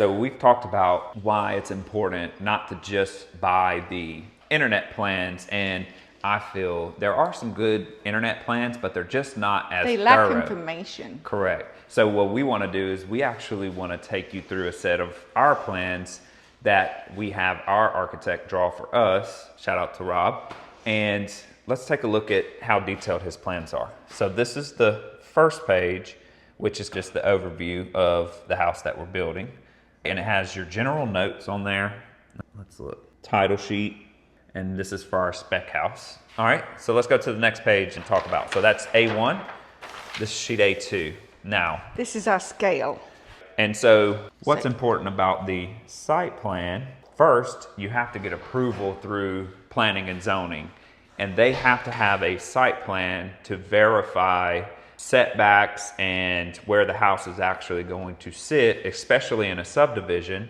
So we've talked about why it's important not to just buy the internet plans, and I feel there are some good internet plans, but they're just not as They lack thorough. information. Correct. So what we want to do is we actually want to take you through a set of our plans that we have our architect draw for us. Shout out to Rob. And let's take a look at how detailed his plans are. So this is the first page, which is just the overview of the house that we're building. And it has your general notes on there. Let's look. Title sheet. And this is for our spec house. All right, so let's go to the next page and talk about. So that's A1. This is sheet A2. Now, This is our scale. and so what's important about the site plan, first, you have to get approval through planning and zoning. And they have to have a site plan to verify setbacks and where the house is actually going to sit, especially in a subdivision.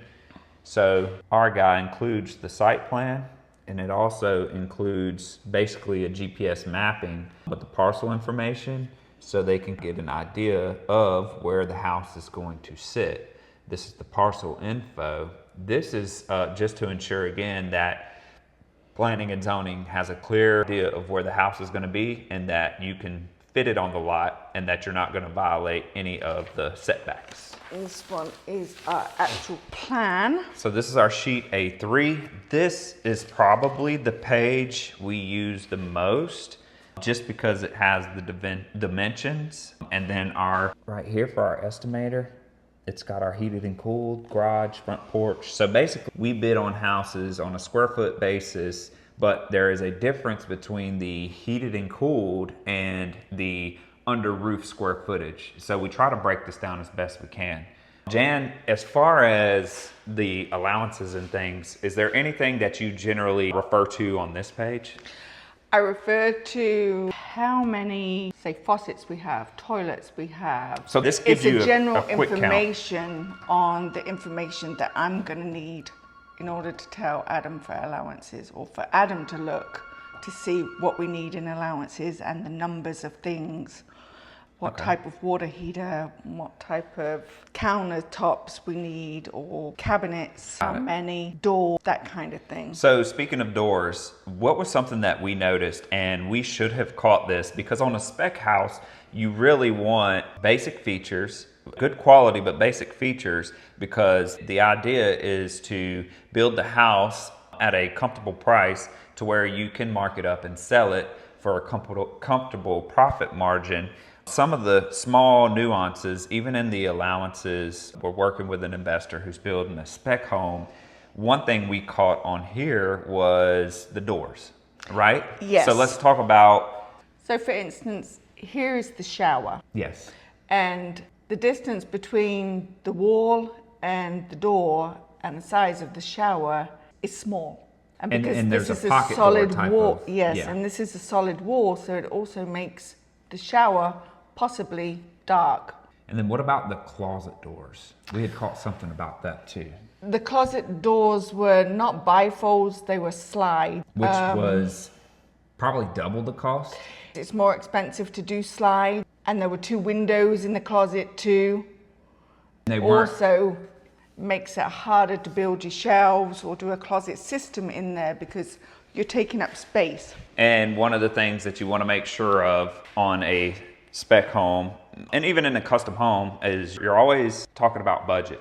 So our guy includes the site plan, and it also includes basically a GPS mapping with the parcel information, so they can get an idea of where the house is going to sit. This is the parcel info. This is just to ensure again that planning and zoning has a clear idea of where the house is going to be, and that you can fit it on the lot, and that you're not going to violate any of the setbacks. This one is our actual plan. So this is our sheet A3. This is probably the page we use the most, just because it has the dimensions. And then our, right here for our estimator, it's got our heated and cooled garage, front porch. So basically we bid on houses on a square foot basis, but there is a difference between the heated and cooled and the under roof square footage. So we try to break this down as best we can. Jan, as far as the allowances and things, is there anything that you generally refer to on this page? I refer to how many, say, faucets we have, toilets we have. So this gives you a general a quick information on the information that I'm going to need in order to tell Adam for allowances, or for Adam to look to see what we need in allowances and the numbers of things. What type of water heater, what type of countertops we need, or cabinets, how many doors, that kind of thing. So speaking of doors, what was something that we noticed, and we should have caught this, because on a spec house, you really want basic features, good quality, but basic features, because the idea is to build the house at a comfortable price to where you can mark it up and sell it for a comfortable profit margin. Some of the small nuances, even in the allowances, we're working with an investor who's building a spec home. One thing we caught on here was the doors, right? Yes. So let's talk about... So for instance, here is the shower. Yes. And the distance between the wall and the door and the size of the shower is small. And because and this there's is a a pocket solid door type wall, of- yes, yeah. and this is a solid wall, so it also makes the shower possibly dark. And then what about the closet doors? We had caught something about that too. The closet doors were not bifolds, they were slide. Which was probably double the cost. It's more expensive to do slide, and there were 2 windows in the closet too. They weren't... Also makes it harder to build your shelves or do a closet system in there because you're taking up space. And one of the things that you want to make sure of on a spec home, and even in a custom home, is you're always talking about budget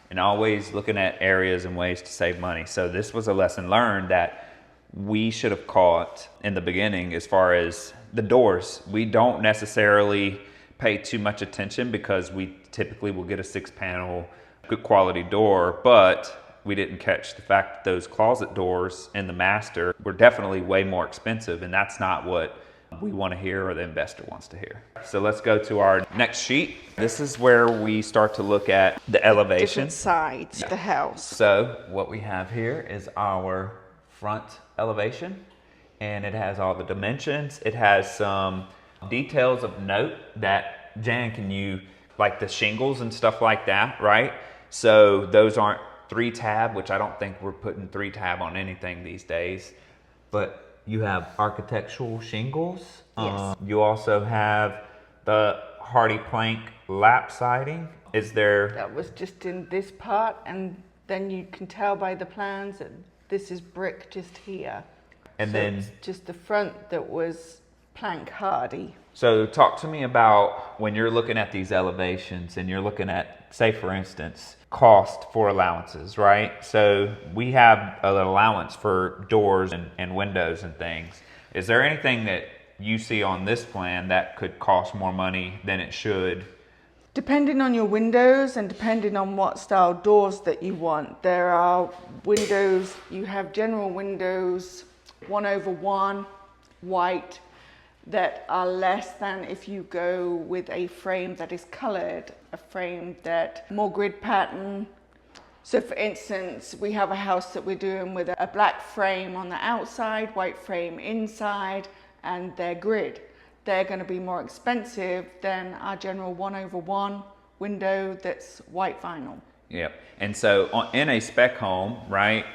and always looking at areas and ways to save money. So this was a lesson learned that we should have caught in the beginning. As far as the doors, we don't necessarily pay too much attention because we typically will get a 6-panel good quality door, but we didn't catch the fact that those closet doors in the master were definitely way more expensive, and that's not what we want to hear or the investor wants to hear. So let's go to our next sheet. This is where we start to look at the elevation. Different sides of the house. So what we have here is our front elevation, and it has all the dimensions. It has some details of note that, Jan, can you, like the shingles and stuff like that, right? So those aren't 3-tab, which I don't think we're putting 3-tab on anything these days, but you have architectural shingles. Yes. You also have the hardy plank lap siding. Is there? That was just in this part, and then you can tell by the plans that this is brick just here. And So then, it's just the front that was plank hardy. so talk to me about when you're looking at these elevations and you're looking at, say for instance, cost for allowances, right? So we have an allowance for doors and windows and things. Is there anything that you see on this plan that could cost more money than it should? Depending on your windows and depending on what style doors that you want, there are windows, you have general windows 1/1 white that are less than if you go with a frame that is colored, a frame that more grid pattern. So for instance, we have a house that we're doing with a black frame on the outside, white frame inside, and they're grid. They're going to be more expensive than our general 1/1 window that's white vinyl. Yep. And so in a spec home, right,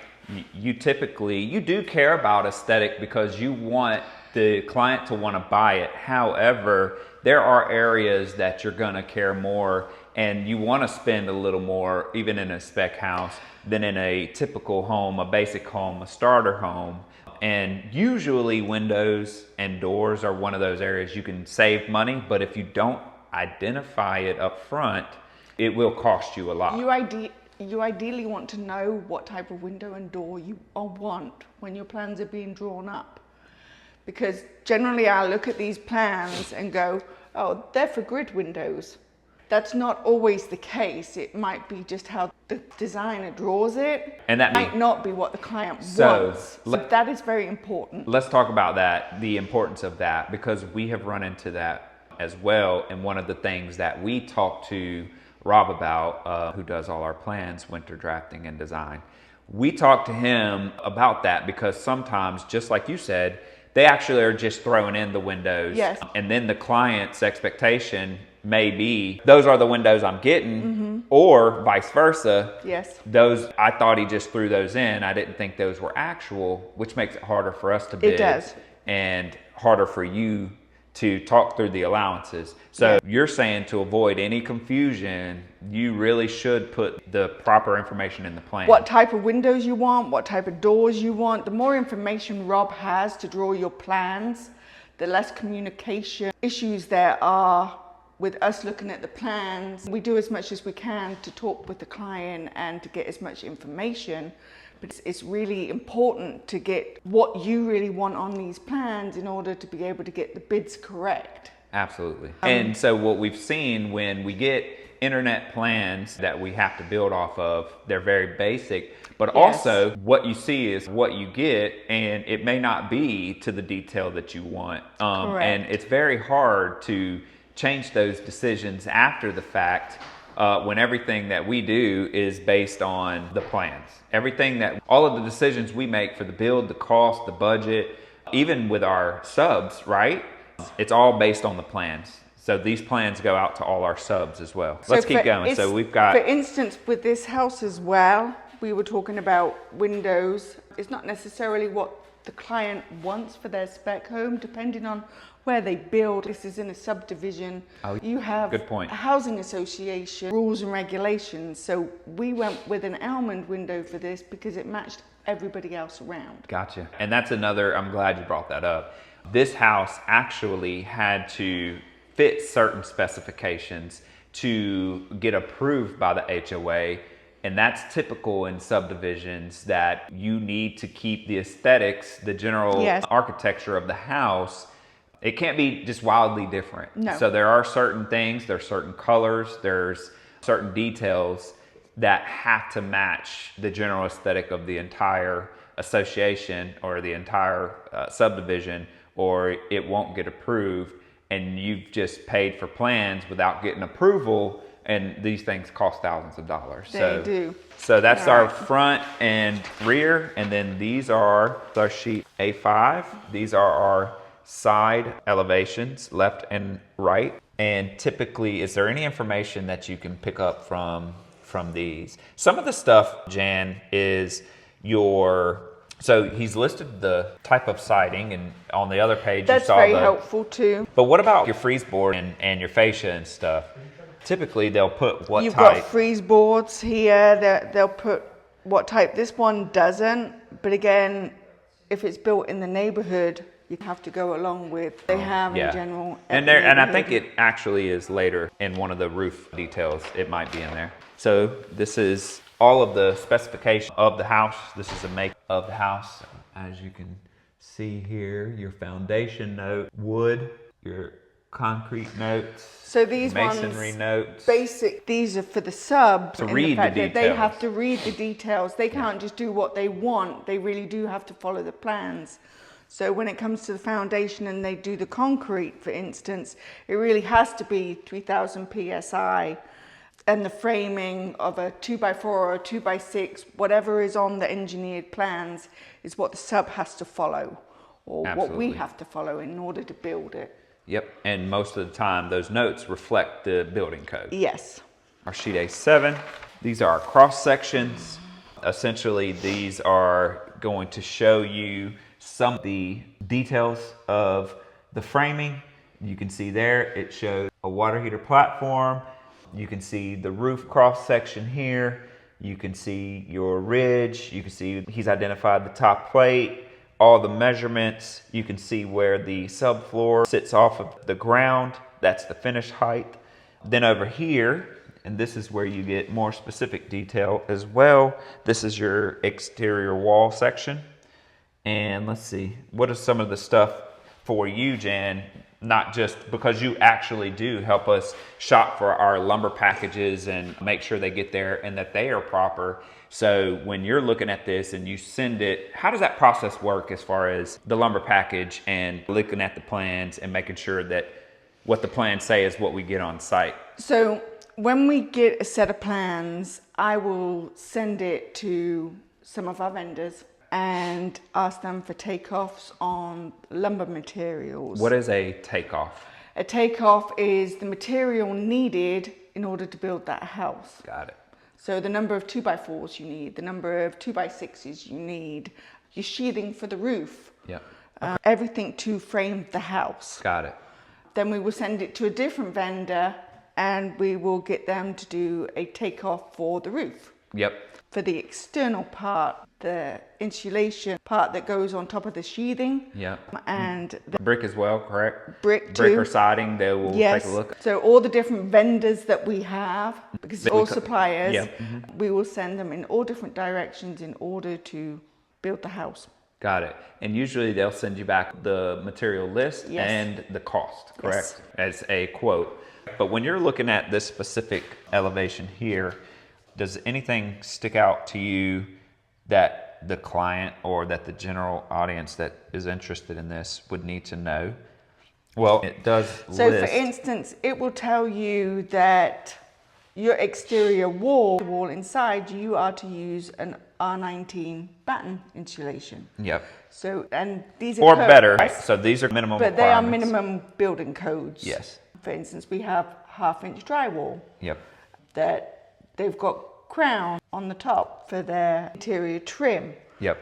you typically, you do care about aesthetic because you want the client to want to buy it. However, there are areas that you're going to care more and you want to spend a little more, even in a spec house, than in a typical home, a basic home, a starter home. And usually windows and doors are one of those areas you can save money, but if you don't identify it up front, it will cost you a lot. You ideally want to know what type of window and door you want when your plans are being drawn up. Because generally I look at these plans and go, oh, they're for grid windows. That's not always the case. It might be just how the designer draws it. And that might not be what the client wants. So that is very important. Let's talk about that, the importance of that, because we have run into that as well. And one of the things that we talk to Rob about, who does all our plans, winter drafting and design, we talk to him about that because sometimes, just like you said, they actually are just throwing in the windows. Yes. And then the client's expectation may be, those are the windows I'm getting, or vice versa. Yes. Those, I thought he just threw those in. I didn't think those were actual, which makes it harder for us to bid. It does. And harder for you to talk through the allowances. So you're saying to avoid any confusion, you really should put the proper information in the plan. What type of windows you want, what type of doors you want. The more information Rob has to draw your plans, the less communication issues there are with us looking at the plans. We do as much as we can to talk with the client and to get as much information. But it's really important to get what you really want on these plans in order to be able to get the bids correct. Absolutely. And so what we've seen when we get internet plans that we have to build off of, they're very basic, but also what you see is what you get, and it may not be to the detail that you want. And it's very hard to change those decisions after the fact when everything that we do is based on the plans. Everything that, all of the decisions we make for the build, the cost, the budget, even with our subs, right? It's all based on the plans. So these plans go out to all our subs as well. Let's keep going. So we've got... For instance, with this house as well, we were talking about windows. It's not necessarily what the client wants for their spec home, depending on where they build. This is in a subdivision. Oh, you have good point. A housing association, rules and regulations. So we went with an almond window for this because it matched everybody else around. Gotcha. And that's another, I'm glad you brought that up. This house actually had to fit certain specifications to get approved by the HOA. And that's typical in subdivisions, that you need to keep the aesthetics, the general architecture of the house. It can't be just wildly different. No. So there are certain things, there's certain colors, there's certain details that have to match the general aesthetic of the entire association or the entire subdivision, or it won't get approved. And you've just paid for plans without getting approval, and these things cost thousands of dollars. They do. So that's our front and rear, and then these are our sheet A5. These are our side elevations, left and right. And typically, is there any information that you can pick up from these? Some of the stuff, Jan, is so he's listed the type of siding, and on the other page that's you saw very helpful too. But what about your freeze board and your fascia and stuff? Typically, they'll put what You've type. got freeze boards here. They'll put what type. This one doesn't. But again, if it's built in the neighborhood, you have to go along with they have in general. And I think it actually is later in one of the roof details. It might be in there. So this is all of the specification of the house. This is a make of the house. As you can see here, your foundation note, wood, your concrete notes. So these masonry ones, notes. basic. These are for the subs. To in read the fact the that they details. have to read the details. They can't just do what they want. They really do have to follow the plans. So when it comes to the foundation and they do the concrete, for instance, it really has to be 3000 psi. And the framing of a 2x4 or a 2x6, whatever is on the engineered plans, is what the sub has to follow, or Absolutely. what we have to follow in order to build it. Yep, and most of the time those notes reflect the building code. Yes. Our sheet A7, these are our cross sections. Essentially, these are going to show you some of the details of the framing. You can see there, it shows a water heater platform. You can see the roof cross section here. You can see your ridge. You can see he's identified the top plate, all the measurements. You can see where the subfloor sits off of the ground. That's the finished height. Then over here, and this is where you get more specific detail as well. This is your exterior wall section. And let's see, what is some of the stuff for you, Jan? Not just because you actually do help us shop for our lumber packages and make sure they get there and that they are proper. So when you're looking at this and you send it, how does that process work as far as the lumber package and looking at the plans and making sure that what the plans say is what we get on site? So when we get a set of plans, I will send it to some of our vendors and ask them for takeoffs on lumber materials. What is a takeoff? A takeoff is the material needed in order to build that house. Got it. So the number of 2x4s you need, the number of 2x6s you need, your sheathing for the roof, Yep. everything to frame the house. Got it. Then we will send it to a different vendor and we will get them to do a takeoff for the roof. Yep. For the external part, the insulation part that goes on top of the sheathing. Yep. And the Brick as well, correct? brick Brick too. or siding, they will Yes. take a look. So all the different vendors that we have, because That it's we all co- suppliers, Yeah. we will send them in all different directions in order to build the house. Got it. And usually they'll send you back the material list Yes. and the cost, correct? Yes. As a quote. But when you're looking at this specific elevation here, does anything stick out to you that the client or that the general audience that is interested in this would need to know? Well, it does So list. for instance, it will tell you that your exterior wall inside, you are to use an R19 batten insulation. Yep. So, and these are Or codes, better. So these are minimum but they are requirements. minimum building codes. Yes. For instance, we have 1/2-inch drywall Yep. that they've got crown on the top for their interior trim. Yep.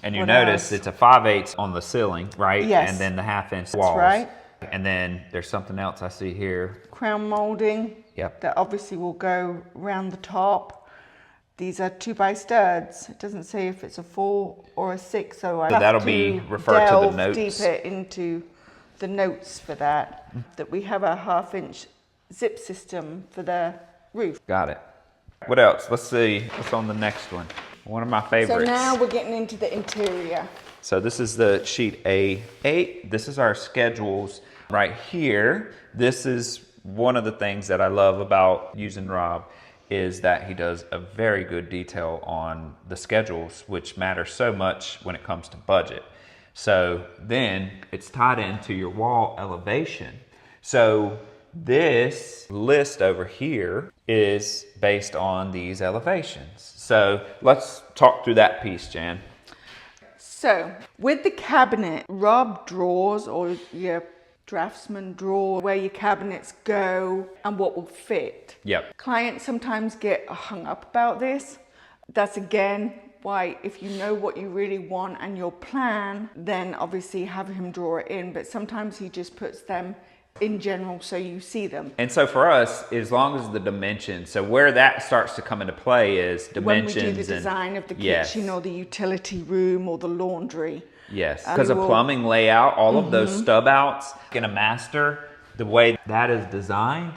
And you What notice else? it's a 5/8 on the ceiling, right? Yes. And then the 1/2-inch walls. right. And then there's something else I see here. Crown molding. Yep. That obviously will go around the top. These are 2x studs. It doesn't say if it's a 4 or a 6, so I have that'll to be referred to the delve notes. deeper into the notes for that. That we have a 1/2-inch zip system for the roof. Got it. What else? Let's see. What's on the next one? One of my So favorites. now we're getting into the interior. So this is the sheet A8. This is our schedules right here. This is one of the things that I love about using Rob is that he does a very good detail on the schedules, which matter so much when it comes to budget. So then it's tied into your wall elevation. So this list over here is based on these elevations. So let's talk through that piece, Jan. So with the cabinet, Rob draws, or your draftsman draw, where your cabinets go and what will fit. Yep. Clients sometimes get hung up about this. That's again why, if you know what you really want and your plan, then obviously have him draw it in. But sometimes he just puts them in general so you see them. And so for us, as long as the dimensions, so where that starts to come into play is dimensions. When we do the design of the kitchen or the utility room or the laundry. Yes, because of plumbing layout, all of those stub outs in a master, the way that is designed,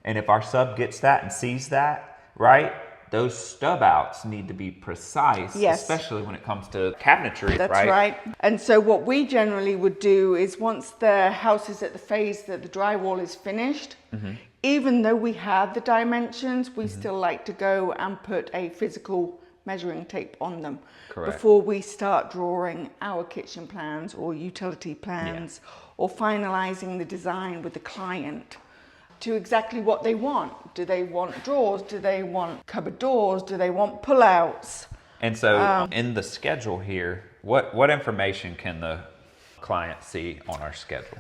and if our sub gets that and sees that, right, those stub outs need to be precise, especially when it comes to cabinetry, That's right? right. And so what we generally would do is once the house is at the phase that the drywall is finished, even though we have the dimensions, we still like to go and put a physical measuring tape on them before we start drawing our kitchen plans or utility plans or finalizing the design with the client to exactly what they want. Do they want drawers? Do they want cupboard doors? Do they want pullouts? And so in the schedule here, what information can the client see on our schedule?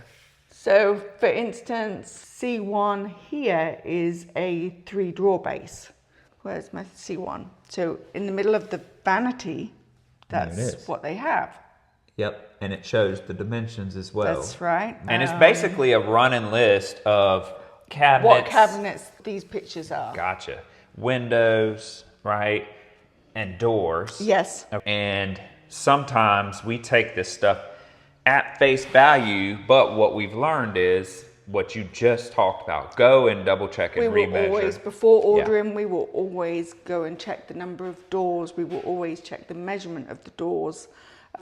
So for instance, C1 here is a 3-drawer base. Where's my C1? So in the middle of the vanity, that's what they have. Yep, and it shows the dimensions as well. That's right. And it's basically a running list of cabinets. What cabinets these pictures are. Gotcha. Windows, right? And doors. Yes. And sometimes we take this stuff at face value, but what we've learned is what you just talked about. Go and double check and remeasure. Before ordering, we will always go and check the number of doors. We will always check the measurement of the doors.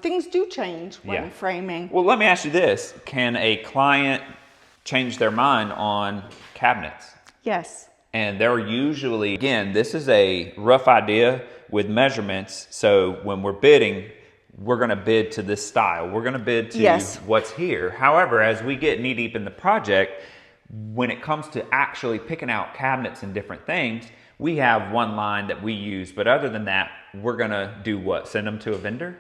Things do change when framing. Well, let me ask you this. Can a client change their mind on cabinets? Yes. And they're usually, again, this is a rough idea with measurements. So when we're bidding, we're going to bid to this style. We're going to bid to what's here. However, as we get knee deep in the project, when it comes to actually picking out cabinets and different things, we have one line that we use. But other than that, we're going to do what? Send them to a vendor?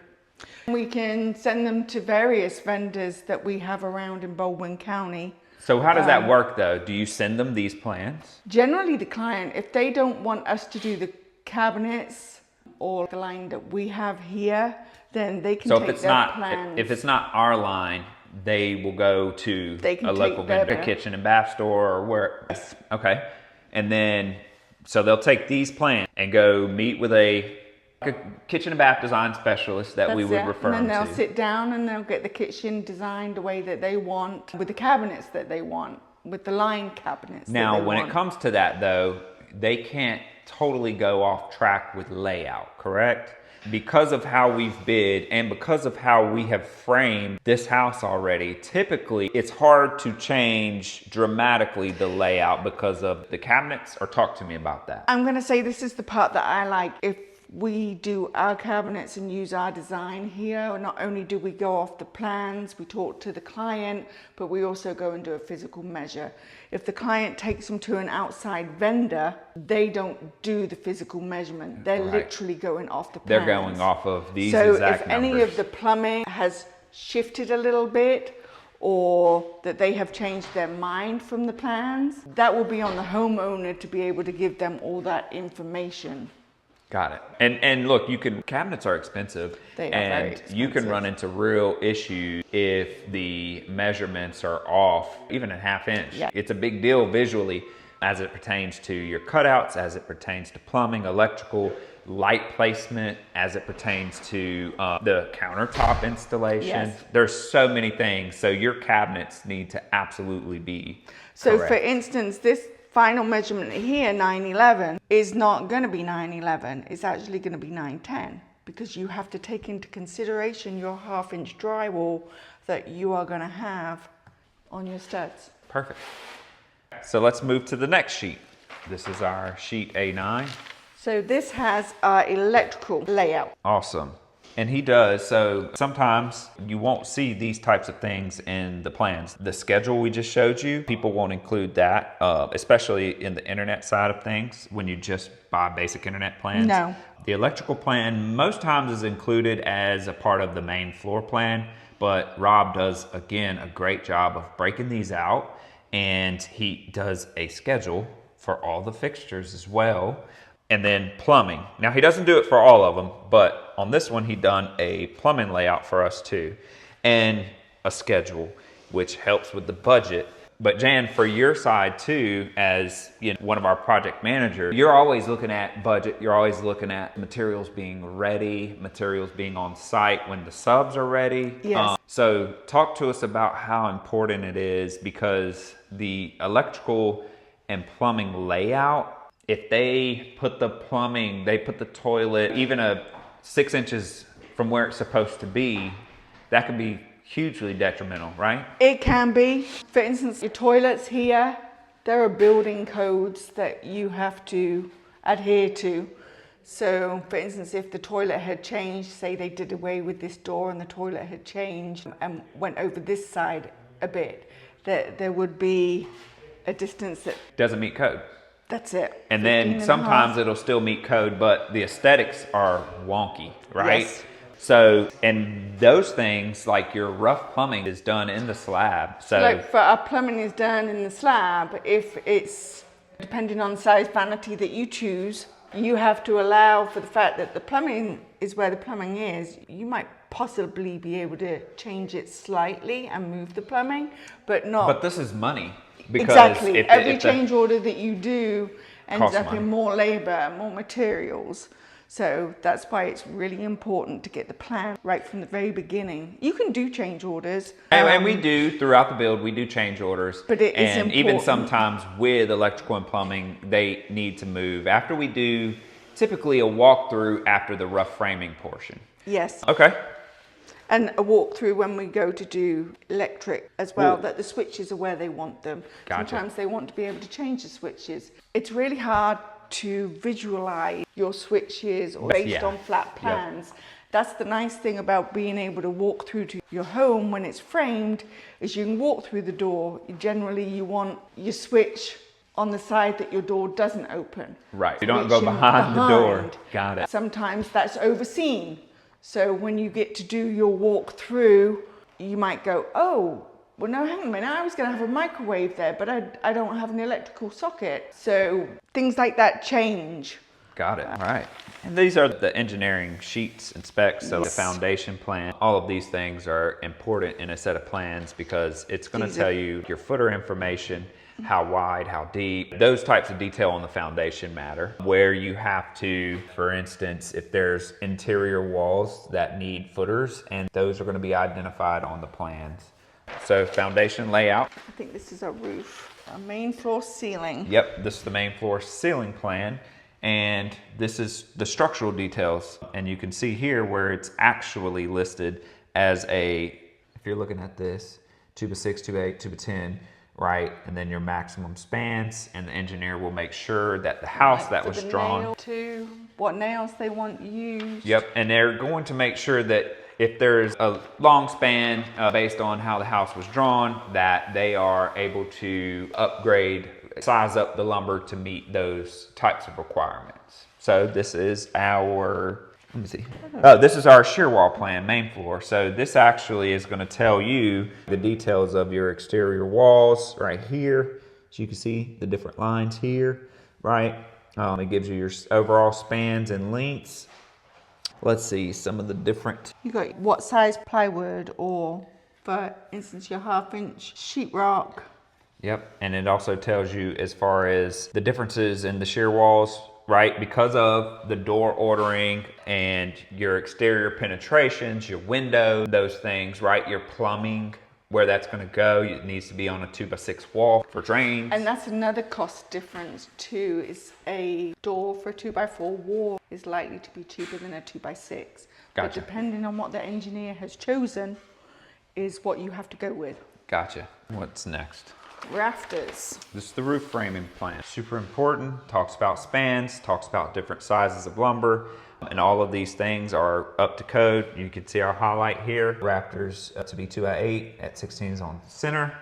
We can send them to various vendors that we have around in Baldwin County. So how does that work though? Do you send them these plans? Generally the client, if they don't want us to do the cabinets or the line that we have here, then they can take their plans. If it's not our line, they will go to a local vendor, kitchen and bath store or where. Okay. And then, so they'll take these plans and go meet with a kitchen and bath design specialist that we would refer them to. And then they'll sit down and they'll get the kitchen designed the way that they want, with the cabinets that they want, with the line cabinets. Now, when it comes to that though, they can't totally go off track with layout, correct? Because of how we've bid and because of how we have framed this house already, typically it's hard to change dramatically the layout because of the cabinets. Or talk to me about that. I'm going to say this is the part that I like. If we do our cabinets and use our design here, not only do we go off the plans, we talk to the client, but we also go and do a physical measure. If the client takes them to an outside vendor, they don't do the physical measurement. They're literally going off the plans. They're going off of these exact numbers. So if any of the plumbing has shifted a little bit, or that they have changed their mind from the plans, that will be on the homeowner to be able to give them all that information. Got it. And look, cabinets are expensive. They are very expensive. You can run into real issues if the measurements are off, even a ½ inch. Yeah. It's a big deal visually as it pertains to your cutouts, as it pertains to plumbing, electrical, light placement, as it pertains to the countertop installation. Yes. There's so many things. So your cabinets need to absolutely be correct. For instance, this final measurement here, 911, is not going to be 911. It's actually going to be 910 because you have to take into consideration your ½ inch drywall that you are going to have on your studs. Perfect. So let's move to the next sheet. This is our sheet A9. So this has our electrical layout. Awesome. And he does. So sometimes you won't see these types of things in the plans. The schedule we just showed you, people won't include that, especially in the internet side of things when you just buy basic internet plans. No. The electrical plan most times is included as a part of the main floor plan, but Rob does, again, a great job of breaking these out, and he does a schedule for all the fixtures as well. And then plumbing. Now he doesn't do it for all of them, but on this one he done a plumbing layout for us too. And a schedule, which helps with the budget. But Jan, for your side too, as one of our project managers, you're always looking at budget. You're always looking at materials being ready, materials being on site when the subs are ready. Yes. So talk to us about how important it is, because the electrical and plumbing layout, if they put the plumbing, they put the toilet, even 6 inches from where it's supposed to be, that could be hugely detrimental, right? It can be. For instance, your toilets here, there are building codes that you have to adhere to. So, for instance, if the toilet had changed, say they did away with this door and the toilet had changed and went over this side a bit, there would be a distance that... Doesn't meet code. That's it. And then sometimes it'll still meet code, but the aesthetics are wonky, right? Yes. So, and those things, like your rough plumbing is done in the slab. So like for our plumbing is done in the slab, if it's depending on the size vanity that you choose, you have to allow for the fact that the plumbing is where the plumbing is. You might possibly be able to change it slightly and move the plumbing, but not... But this is money. Because exactly. if Every change order that you do ends up money. in more labor, more materials. So that's why it's really important to get the plan right from the very beginning. You can do change orders. And we do, throughout the build, we do change orders. But it is and even important. sometimes with electrical and plumbing, they need to move. After we do typically a walkthrough after the rough framing portion. Yes. Okay. And a walkthrough when we go to do electric as well, Ooh. that the switches are where they want them. Gotcha. Sometimes they want to be able to change the switches. It's really hard to visualize your switches or based on flat plans. Yep. That's the nice thing about being able to walk through to your home when it's framed, is you can walk through the door. Generally, you want your switch on the side that your door doesn't open. Right. You don't go behind the door. Got it. Sometimes that's overseen. So when you get to do your walk through, you might go, oh, well, no, hang on a minute, I was going to have a microwave there, but I don't have an electrical socket. So things like that change. Got it. All right. And these are the engineering sheets and specs. So the foundation plan, all of these things are important in a set of plans because it's going to tell you your footer information, how wide, how deep. Those types of detail on the foundation matter. Where you have to, for instance, if there's interior walls that need footers, and those are going to be identified on the plans. So foundation layout. I think this is our roof, our main floor ceiling. Yep, this is the main floor ceiling plan. And this is the structural details. And you can see here where it's actually listed as if you're looking at this, 2x6, 2x8, 2x10, right? And then your maximum spans, and the engineer will make sure that the house that was drawn. Nail to what nails they want used. Yep, and they're going to make sure that if there's a long span based on how the house was drawn, that they are able to upgrade, size up the lumber to meet those types of requirements. So this is our, let me see. Oh, this is our shear wall plan, main floor. So this actually is going to tell you the details of your exterior walls right here. So you can see the different lines here, right? It gives you your overall spans and lengths. Let's see some of the different. You got what size plywood, or for instance your 1/2-inch sheetrock. Yep, and it also tells you as far as the differences in the shear walls, right? Because of the door ordering and your exterior penetrations, your window, those things, right? Your plumbing, where that's going to go, it needs to be on a 2x6 wall for drains. And that's another cost difference too, is a door for a 2x4 wall is likely to be cheaper than a 2x6. But Gotcha. depending on what the engineer has chosen is what you have to go with. Gotcha. What's next? Rafters. This is the roof framing plan. Super important, talks about spans, talks about different sizes of lumber, and all of these things are up to code. You can see our highlight here. Rafters to be 2x8 at 16s on center.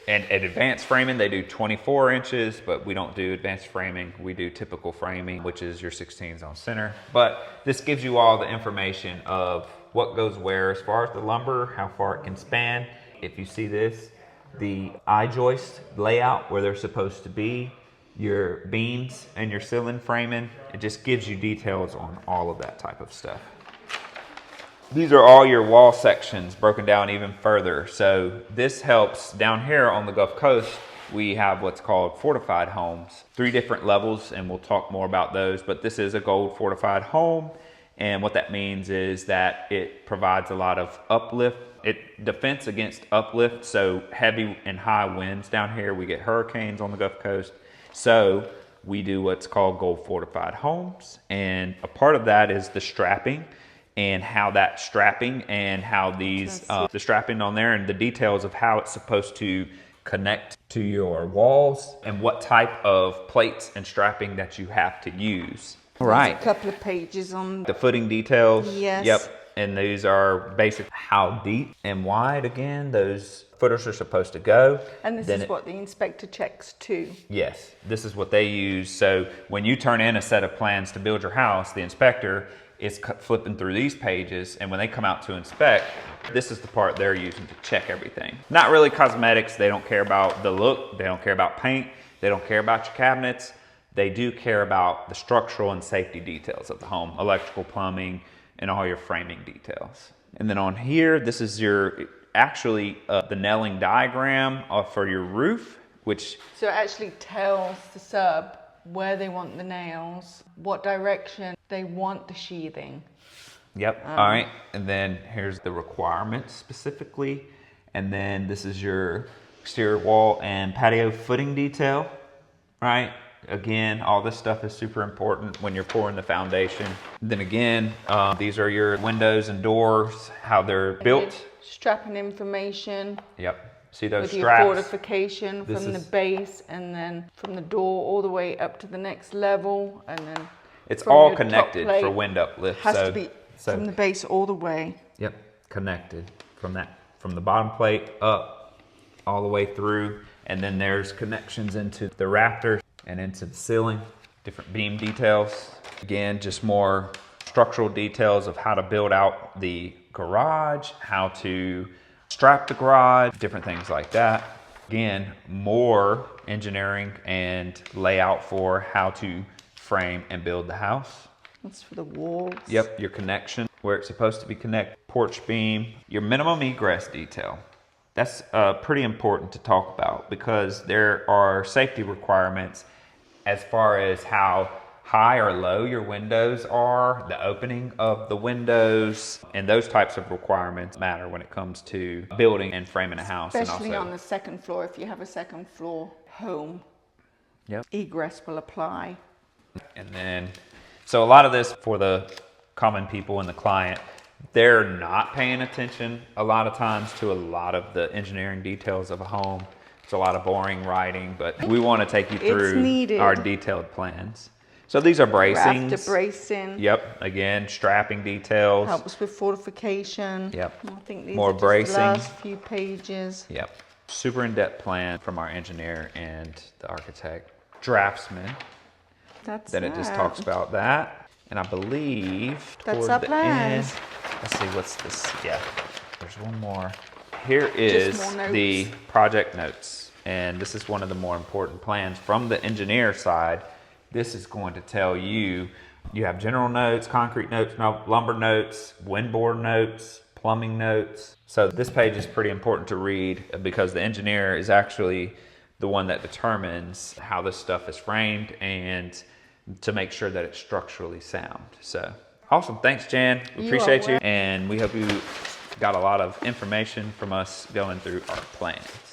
And at advanced framing, they do 24 inches, but we don't do advanced framing. We do typical framing, which is your 16s on center. But this gives you all the information of what goes where as far as the lumber, how far it can span. If you see this, the I-joist layout where they're supposed to be, your beams and your ceiling framing, it just gives you details on all of that type of stuff. These are all your wall sections broken down even further. So this helps down here on the Gulf Coast. We have what's called fortified homes, 3 different levels, and we'll talk more about those, but this is a gold fortified home. And what that means is that it provides a lot of uplift. It defends against uplift, so heavy and high winds down here. We get hurricanes on the Gulf Coast. So we do what's called gold fortified homes. And a part of that is the strapping and how that strapping and how these, the strapping on there and the details of how it's supposed to connect to your walls and what type of plates and strapping that you have to use. All right. There's a couple of pages on The footing details. Yes. Yep. And these are basic how deep and wide again those footers are supposed to go. And this is what the inspector checks too. Yes, this is what they use. So when you turn in a set of plans to build your house, the inspector is flipping through these pages, and when they come out to inspect, this is the part they're using to check everything. Not really cosmetics. They don't care about the look. They don't care about paint. They don't care about your cabinets. They do care about the structural and safety details of the home, electrical, plumbing, and all your framing details. And then on here, this is your actually the nailing diagram for your roof, which So it actually tells the sub where they want the nails, what direction they want the sheathing. Yep. All right. And then here's the requirements specifically. And then this is your exterior wall and patio footing detail, right? Again, all this stuff is super important when you're pouring the foundation. Then again, these are your windows and doors, how they're built. Strapping information. Yep. See those with straps? Your fortification from the base and then from the door all the way up to the next level, and then it's from all your connected top plate, for wind uplift. Has to be from the base all the way. Yep, connected from the bottom plate up all the way through, and then there's connections into the rafters and into the ceiling, different beam details. Again, just more structural details of how to build out the garage, how to strap the garage, different things like that. Again, more engineering and layout for how to frame and build the house. That's for the walls. Yep, your connection, where it's supposed to be connected, porch beam, your minimum egress detail. That's pretty important to talk about because there are safety requirements as far as how high or low your windows are, the opening of the windows, and those types of requirements matter when it comes to building and framing a house. Especially and also, on the second floor, if you have a second floor home, yep. Egress will apply. And then, so a lot of this for the common people and the client, they're not paying attention a lot of times to a lot of the engineering details of a home. It's a lot of boring writing, but we want to take you through our detailed plans. So these are bracings. Rafter bracing. Yep. Again, strapping details. Helps with fortification. Yep. I think these More are just bracing. the last few pages. Yep. Super in-depth plan from our engineer and the architect. Draftsman. Then it just talks about that. And I believe that's our plans. Let's see, what's this? Yeah, there's one more. Here is the project notes. And this is one of the more important plans from the engineer side. This is going to tell you, you have general notes, concrete notes, lumber notes, windboard notes, plumbing notes. So this page is pretty important to read because the engineer is actually the one that determines how this stuff is framed and to make sure that it's structurally sound. So awesome. Thanks, Jan. We appreciate you. And we hope you got a lot of information from us going through our plans.